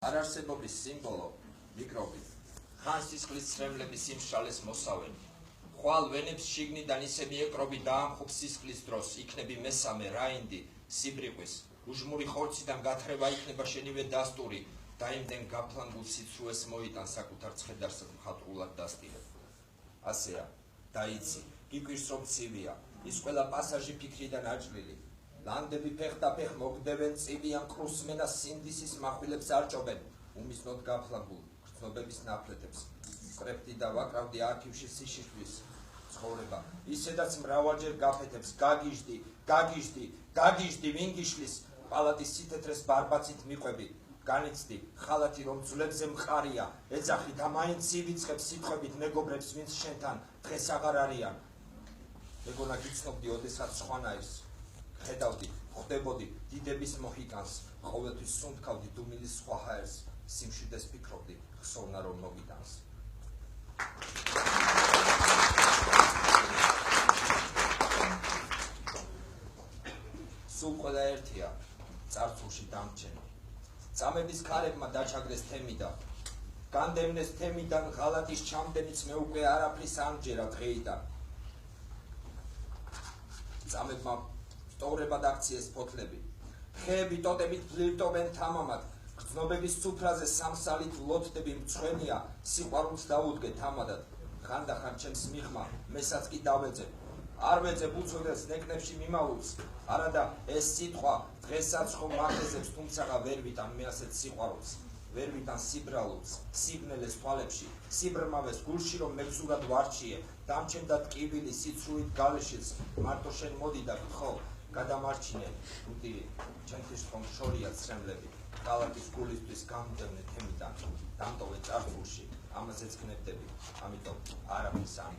არარსებობის სიმბოლო მიკრობი ხან სისხლის ცრემლების სიმშრალეს მოსავენ ხვალ ვენებს შიგნიდან ისე მიეკრობი დაამხობ სისხლის დროს იქნები მესამე რაინდი სიბრიყვის უჟმური ხორციდან გათხრება იქნება შენივე დასტური და იმდენ გაფლანგულ სიცრუეს მოიტან საკუთარ ცხედარს მხატვრულად დასტირებ ასეა დაიცი გიკვირს რომ ცივია ის ყველა პასაჟი ფიქრიდან აჭრილი ლანდები ფეხ მოგდებენ წივიან კრუსმენას სინდისის მახვილებს არჭობენ უმისნოდ გაფლანგულ გრძნობების ნაფლეთებს კრეფტი და ვაკრავდი არქივში სიშიშვის ცხოვრება ისედაც მრავალჯერ გაფეთებს გაგიჟდი ვინგიშლის პალატის სითეთრეს ბარბაცით მიყვები განიცდი ხალათი რომ ძვლებზე მყარია ეძახი და მაინც ივიწყებს სიტყვებით მეგობრებს ვინც შენთან დღეს აღარ არიან მეგონა გიცნობდი ოდესაც სხვანაირს ხედავდი, ხვდებოდი დიდების მოჰიკანს, ყოველთვის სუნთქავდი დუმილის სხვა ჰაერს, სიმშვიდეს ფიქრობდი, ხსოვნა რომ მოგიტანს. სულ ყველა ერთია, წარსულში დამრჩენი. წამების ქარებმა დაჩაგდეს თემიდა, განდევნეს თემიდან ღალატის ჩამდენიც მე უკვე არაფრის ამჯერა დღეიდან. წამებმა სტოვრებად აქციეს ფოთლები. ხეები ტოტებით ფლირტობენ თამამად. გრძნობების სუფრაზე სამსალით ლოთდები მწვენია, სიყვარულს დაუდგე თამადად. ხანდახან ჩემს მიღმა, მესაც კი დავეძებ. არ ვეძებ უცოდეს ნეკნებში მიმავლულს. არადა ეს სიტყვა დღესაც ხომ მახეზებს, თუმცაღა ვერ ვიტან მე ასეთ სიყვარულს. ვერ ვიტან სიბრალულს, სიბნელეს თვალებში, სიბრმავეს გულში რომ მეგზურად ვარჩიე. დამჩენდა ტკივილი სიცრუით გალეშილს, მარტო შენ მოდი და გთხოვ. გადამარჩინე უტირი ჩემთვის ხომ შორია ცრემლები ქალაქის გულისთვის გამდევნე თემიდან დამტოვე წარსულში ამაზეც ქნებდები ამიტომ არაფრის ამ